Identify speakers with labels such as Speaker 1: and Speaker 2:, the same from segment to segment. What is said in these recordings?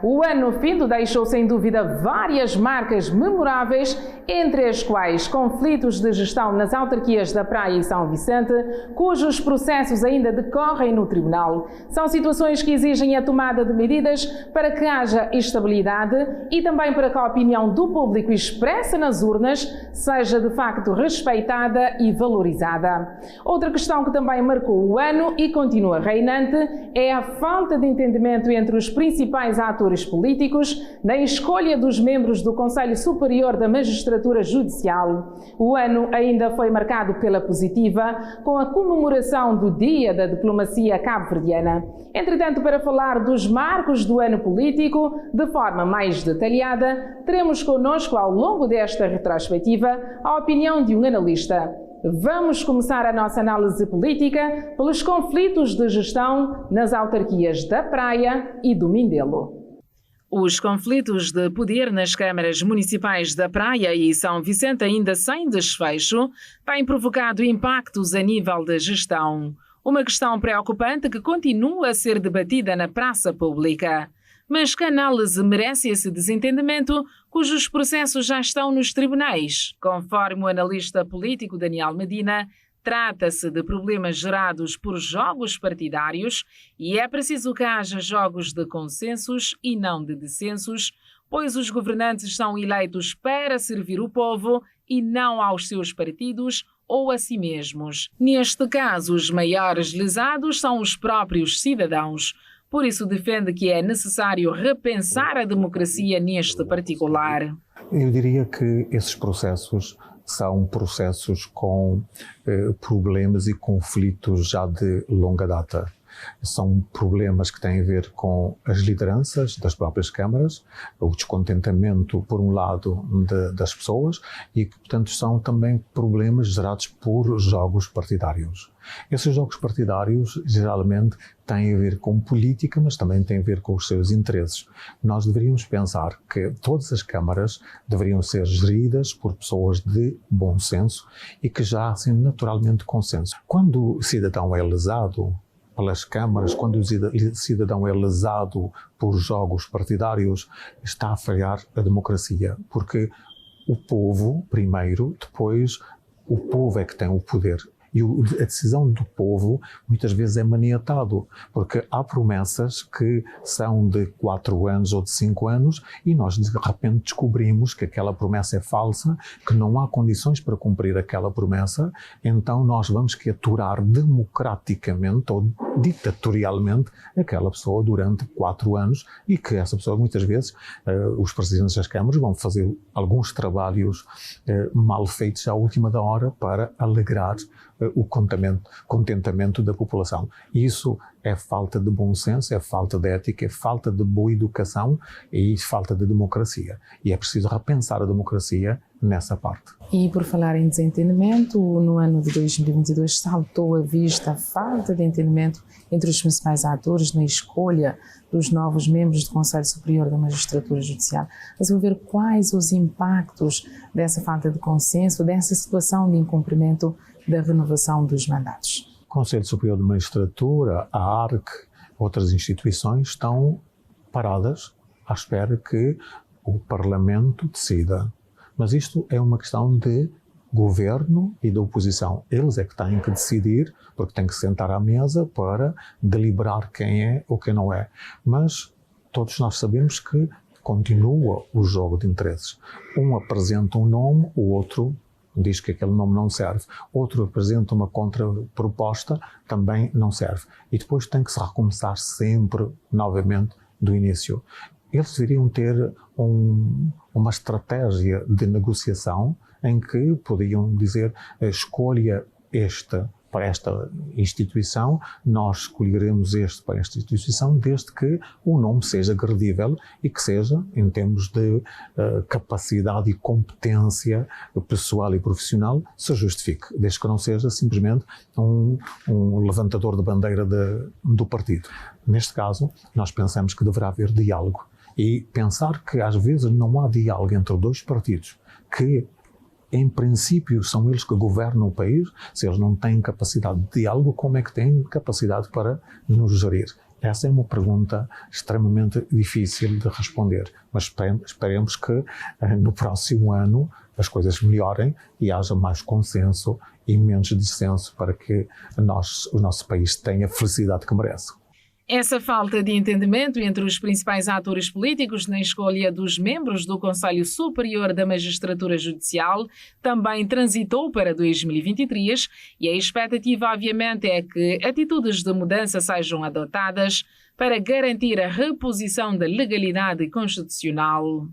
Speaker 1: O ano findo deixou sem dúvida várias marcas memoráveis, entre as quais conflitos de gestão nas autarquias da Praia e São Vicente, cujos processos ainda decorrem no Tribunal. São situações que exigem a tomada de medidas para que haja estabilidade e também para que a opinião do público expressa nas urnas seja de facto respeitada e valorizada. Outra questão que também marcou o ano e continua reinante é a falta de entendimento entre os principais atores políticos na escolha dos membros do Conselho Superior da Magistratura Judicial. O ano ainda foi marcado pela positiva, com a comemoração do Dia da Diplomacia Cabo-Verdiana. Entretanto, para falar dos marcos do ano político de forma mais detalhada, teremos connosco ao longo desta retrospectiva a opinião de um analista. Vamos começar a nossa análise política pelos conflitos de gestão nas autarquias da Praia e do Mindelo. Os conflitos de poder nas câmaras municipais da Praia e São Vicente, ainda sem desfecho, têm provocado impactos a nível da gestão. Uma questão preocupante que continua a ser debatida na praça pública. Mas que análise merece esse desentendimento, cujos processos já estão nos tribunais? Conforme o analista político Daniel Medina, trata-se de problemas gerados por jogos partidários e é preciso que haja jogos de consensos e não de dissensos, pois os governantes são eleitos para servir o povo e não aos seus partidos ou a si mesmos. Neste caso, os maiores lesados são os próprios cidadãos. Por isso, defende que é necessário repensar a democracia neste particular.
Speaker 2: Eu diria que esses processos são processos com problemas e conflitos já de longa data. São problemas que têm a ver com as lideranças das próprias câmaras, o descontentamento, por um lado, das pessoas e que, portanto, são também problemas gerados por jogos partidários. Esses jogos partidários, geralmente, têm a ver com política, mas também têm a ver com os seus interesses. Nós deveríamos pensar que todas as câmaras deveriam ser geridas por pessoas de bom senso e que já há, assim, naturalmente, consenso. Quando o cidadão é lesado pelas câmaras, quando o cidadão é lesado por jogos partidários, está a falhar a democracia, porque o povo primeiro, depois o povo é que tem o poder. E a decisão do povo muitas vezes é maniatado, porque há promessas que são de 4 anos ou de 5 anos e nós de repente descobrimos que aquela promessa é falsa, que não há condições para cumprir aquela promessa, então nós vamos que aturar democraticamente ou ditatorialmente aquela pessoa durante 4 anos e que essa pessoa muitas vezes, os presidentes das câmaras vão fazer alguns trabalhos mal feitos à última da hora para alegrar o contentamento da população. Isso é falta de bom senso, é falta de ética, é falta de boa educação e falta de democracia. E é preciso repensar a democracia nessa parte.
Speaker 1: E por falar em desentendimento, no ano de 2022 saltou à vista a falta de entendimento entre os principais atores na escolha dos novos membros do Conselho Superior da Magistratura Judicial. Mas vou ver quais os impactos dessa falta de consenso, dessa situação de incumprimento da renovação dos mandatos.
Speaker 2: O Conselho Superior de Magistratura, a ARC, outras instituições estão paradas à espera que o Parlamento decida. Mas isto é uma questão de governo e da oposição. Eles é que têm que decidir, porque têm que sentar à mesa para deliberar quem é ou quem não é. Mas todos nós sabemos que continua o jogo de interesses. Um apresenta um nome, o outro diz que aquele nome não serve. Outro apresenta uma contraproposta, também não serve. E depois tem que se recomeçar sempre, novamente, do início. Eles deveriam ter uma estratégia de negociação em que podiam dizer, escolha para esta instituição, nós escolheremos este para esta instituição, desde que o nome seja credível e que seja, em termos de capacidade e competência pessoal e profissional, se justifique, desde que não seja simplesmente um levantador de bandeira do partido. Neste caso, nós pensamos que deverá haver diálogo e pensar que às vezes não há diálogo entre dois partidos que em princípio são eles que governam o país. Se eles não têm capacidade de diálogo, como é que têm capacidade para nos gerir? Essa é uma pergunta extremamente difícil de responder, mas esperemos que no próximo ano as coisas melhorem e haja mais consenso e menos dissenso para que o nosso país tenha a felicidade que merece.
Speaker 1: Essa falta de entendimento entre os principais atores políticos na escolha dos membros do Conselho Superior da Magistratura Judicial também transitou para 2023 e a expectativa, obviamente, é que atitudes de mudança sejam adotadas para garantir a reposição da legalidade constitucional.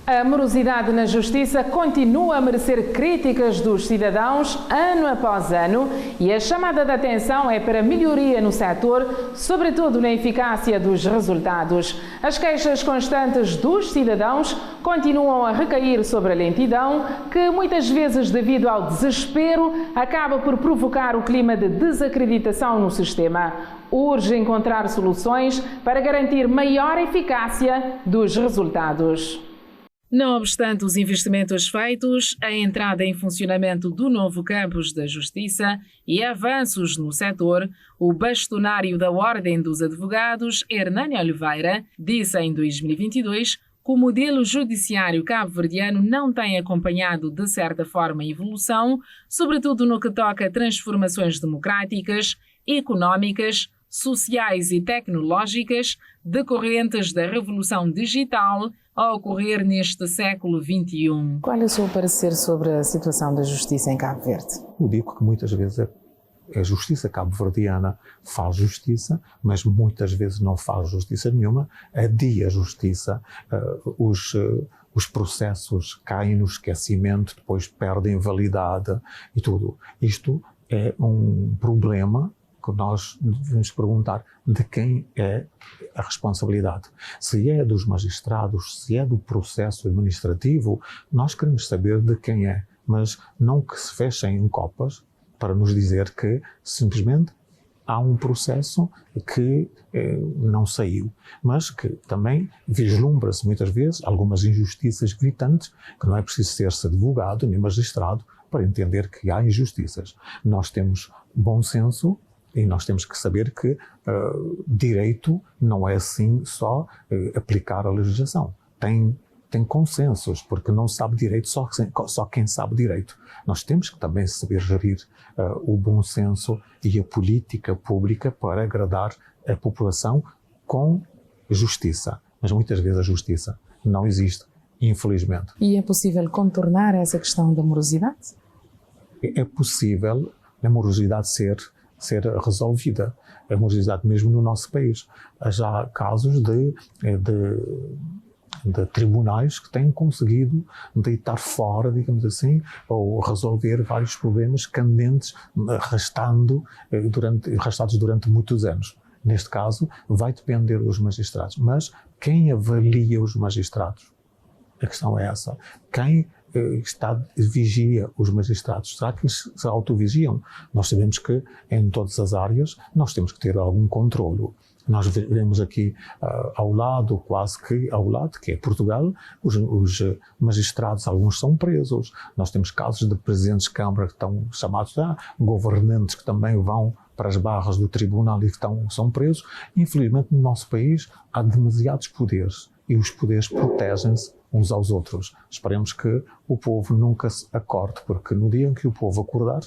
Speaker 1: A morosidade na Justiça continua a merecer críticas dos cidadãos ano após ano e a chamada de atenção é para melhoria no setor, sobretudo na eficácia dos resultados. As queixas constantes dos cidadãos continuam a recair sobre a lentidão, que muitas vezes, devido ao desespero, acaba por provocar o clima de desacreditação no sistema. Urge encontrar soluções para garantir maior eficácia dos resultados. Não obstante os investimentos feitos, a entrada em funcionamento do novo campus da Justiça e avanços no setor, o bastonário da Ordem dos Advogados, Hernani Oliveira, disse em 2022 que o modelo judiciário cabo-verdiano não tem acompanhado de certa forma a evolução, sobretudo no que toca a transformações democráticas, económicas, sociais e tecnológicas decorrentes da revolução digital a ocorrer neste século XXI. Qual é o seu parecer sobre a situação da justiça em Cabo Verde?
Speaker 2: Eu digo que muitas vezes a justiça cabo-verdiana faz justiça, mas muitas vezes não faz justiça nenhuma, adia a justiça, os processos caem no esquecimento, depois perdem validade e tudo. Isto é um problema que nós devemos perguntar de quem é a responsabilidade. Se é dos magistrados, se é do processo administrativo, nós queremos saber de quem é, mas não que se fechem em copas para nos dizer que simplesmente há um processo que não saiu, mas que também vislumbra-se muitas vezes algumas injustiças gritantes, que não é preciso ser-se advogado nem magistrado para entender que há injustiças. Nós temos bom senso e nós temos que saber que direito não é assim só aplicar a legislação. Tem consensos, porque não sabe direito só quem sabe direito. Nós temos que também saber gerir o bom senso e a política pública para agradar a população com justiça. Mas muitas vezes a justiça não existe, infelizmente.
Speaker 1: E é possível contornar essa questão da morosidade?
Speaker 2: É possível a morosidade ser resolvida, a morosidade mesmo no nosso país. Há já casos de tribunais que têm conseguido deitar fora, digamos assim, ou resolver vários problemas candentes, arrastados durante muitos anos. Neste caso, vai depender dos magistrados. Mas quem avalia os magistrados? A questão é essa. Quem vigia os magistrados? Será que eles se autovigiam? Nós sabemos que em todas as áreas nós temos que ter algum controlo. Nós vemos aqui ao lado, quase que ao lado, que é Portugal, os magistrados, alguns são presos. Nós temos casos de presidentes de Câmara que estão chamados governantes que também vão para as barras do tribunal e que são presos. Infelizmente, no nosso país há demasiados poderes e os poderes protegem-se uns aos outros. Esperemos que o povo nunca se acorde, porque no dia em que o povo acordar,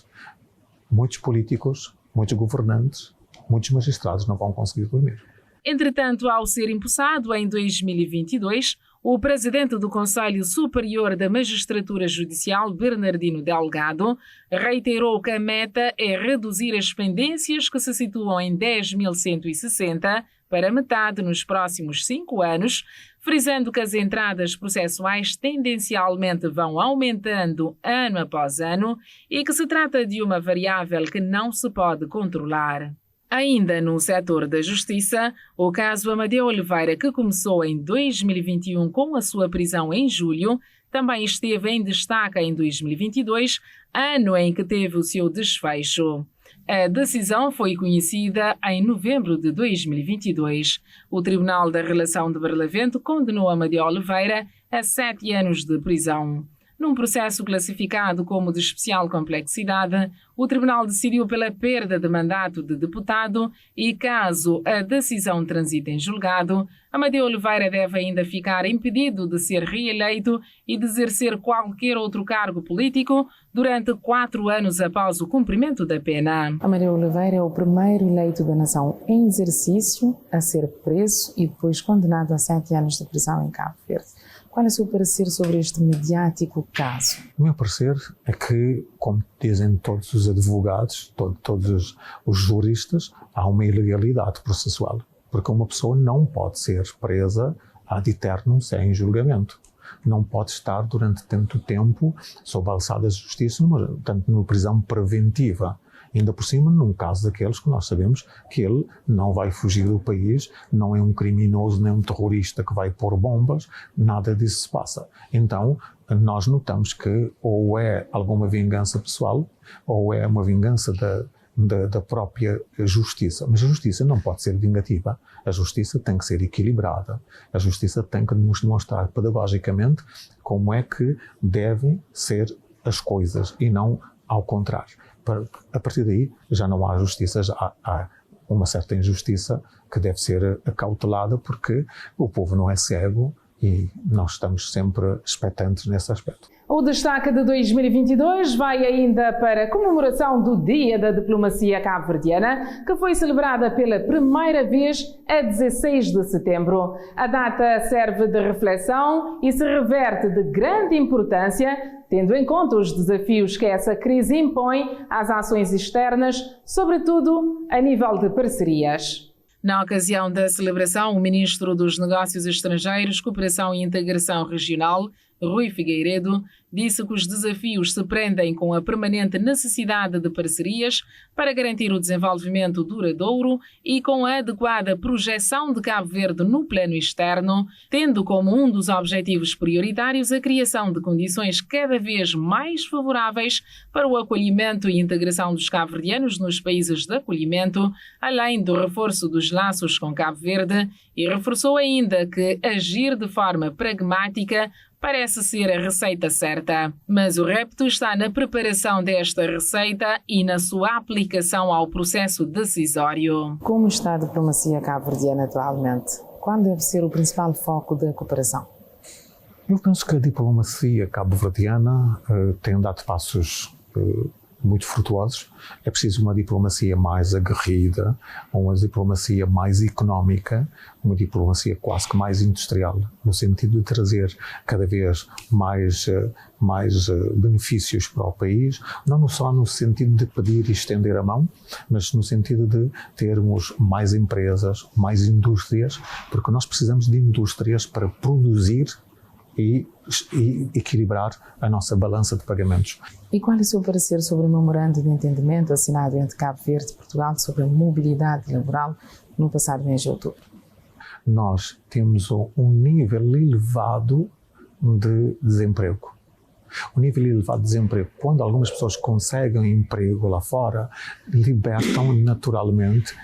Speaker 2: muitos políticos, muitos governantes, muitos magistrados não vão conseguir dormir.
Speaker 1: Entretanto, ao ser empossado em 2022, o presidente do Conselho Superior da Magistratura Judicial, Bernardino Delgado, reiterou que a meta é reduzir as pendências que se situam em 10.160 para metade nos próximos 5 anos, frisando que as entradas processuais tendencialmente vão aumentando ano após ano e que se trata de uma variável que não se pode controlar. Ainda no setor da justiça, o caso Amadeu Oliveira, que começou em 2021 com a sua prisão em julho, também esteve em destaque em 2022, ano em que teve o seu desfecho. A decisão foi conhecida em novembro de 2022. O Tribunal da Relação de Barlavento condenou Amadeu Oliveira a 7 anos de prisão. Num processo classificado como de especial complexidade, o Tribunal decidiu pela perda de mandato de deputado e, caso a decisão transite em julgado, Amadeu Oliveira deve ainda ficar impedido de ser reeleito e de exercer qualquer outro cargo político durante 4 anos após o cumprimento da pena.
Speaker 3: Amadeu Oliveira é o primeiro eleito da nação em exercício a ser preso e depois condenado a 7 anos de prisão em Cabo Verde. Qual é o seu parecer sobre este mediático caso?
Speaker 2: O meu parecer é que, como dizem todos os advogados, todos os juristas, há uma ilegalidade processual. Porque uma pessoa não pode ser presa ad eternum sem julgamento. Não pode estar durante tanto tempo sob a alçada da justiça, tanto numa prisão preventiva. Ainda por cima, num caso daqueles que nós sabemos que ele não vai fugir do país, não é um criminoso nem um terrorista que vai pôr bombas, nada disso se passa. Então, nós notamos que ou é alguma vingança pessoal, ou é uma vingança da própria justiça. Mas a justiça não pode ser vingativa. A justiça tem que ser equilibrada. A justiça tem que nos demonstrar pedagogicamente como é que devem ser as coisas e não ao contrário. A partir daí já não há justiça, já há uma certa injustiça que deve ser acautelada porque o povo não é cego e nós estamos sempre expectantes nesse aspecto.
Speaker 1: O destaque de 2022 vai ainda para a comemoração do Dia da Diplomacia Cabo-Verdiana, que foi celebrada pela primeira vez a 16 de setembro. A data serve de reflexão e se reverte de grande importância, tendo em conta os desafios que essa crise impõe às ações externas, sobretudo a nível de parcerias. Na ocasião da celebração, o Ministro dos Negócios Estrangeiros, Cooperação e Integração Regional, Rui Figueiredo, disse que os desafios se prendem com a permanente necessidade de parcerias para garantir o desenvolvimento duradouro e com a adequada projeção de Cabo Verde no plano externo, tendo como um dos objetivos prioritários a criação de condições cada vez mais favoráveis para o acolhimento e integração dos cabo-verdianos nos países de acolhimento, além do reforço dos laços com Cabo Verde, e reforçou ainda que agir de forma pragmática parece ser a receita certa, mas o repto está na preparação desta receita e na sua aplicação ao processo decisório.
Speaker 3: Como está a diplomacia cabo-verdiana atualmente? Qual deve ser o principal foco da cooperação?
Speaker 2: Eu penso que a diplomacia cabo-verdiana tem dado passos muito frutuosos. É preciso uma diplomacia mais aguerrida, uma diplomacia mais económica, uma diplomacia quase que mais industrial, no sentido de trazer cada vez mais benefícios para o país, não só no sentido de pedir e estender a mão, mas no sentido de termos mais empresas, mais indústrias, porque nós precisamos de indústrias para produzir e equilibrar a nossa balança de pagamentos.
Speaker 3: E qual é o seu parecer sobre o memorando de entendimento assinado entre Cabo Verde e Portugal sobre a mobilidade laboral no passado mês de outubro?
Speaker 2: Nós temos um nível elevado de desemprego. O nível elevado de desemprego, quando algumas pessoas conseguem emprego lá fora, libertam naturalmente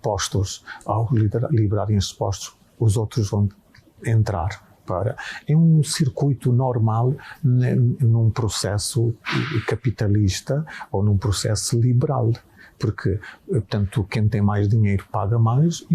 Speaker 2: postos. Ao liberarem esses postos, os outros vão entrar. É um circuito normal num processo capitalista ou num processo liberal, porque, portanto, quem tem mais dinheiro paga mais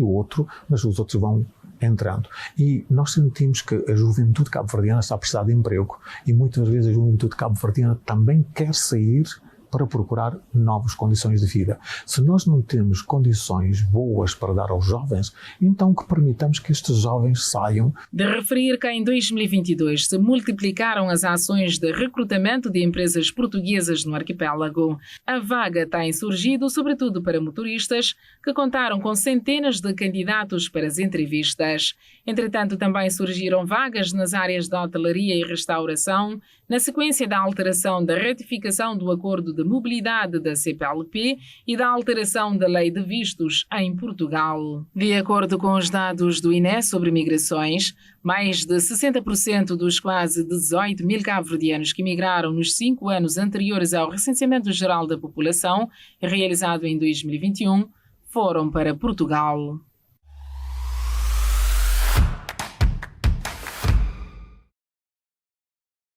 Speaker 2: mas os outros vão entrando. E nós sentimos que a juventude cabo-verdiana está a precisar de emprego e muitas vezes a juventude cabo-verdiana também quer sair para procurar novas condições de vida. Se nós não temos condições boas para dar aos jovens, então que permitamos que estes jovens saiam.
Speaker 1: De referir que em 2022 se multiplicaram as ações de recrutamento de empresas portuguesas no arquipélago. A vaga tem surgido sobretudo para motoristas que contaram com centenas de candidatos para as entrevistas. Entretanto, também surgiram vagas nas áreas da hotelaria e restauração, na sequência da alteração da ratificação do Acordo de Mobilidade da CPLP e da alteração da Lei de Vistos em Portugal. De acordo com os dados do INE sobre migrações, mais de 60% dos quase 18 mil cabo-verdianos que migraram nos 5 anos anteriores ao recenseamento geral da população, realizado em 2021, foram para Portugal.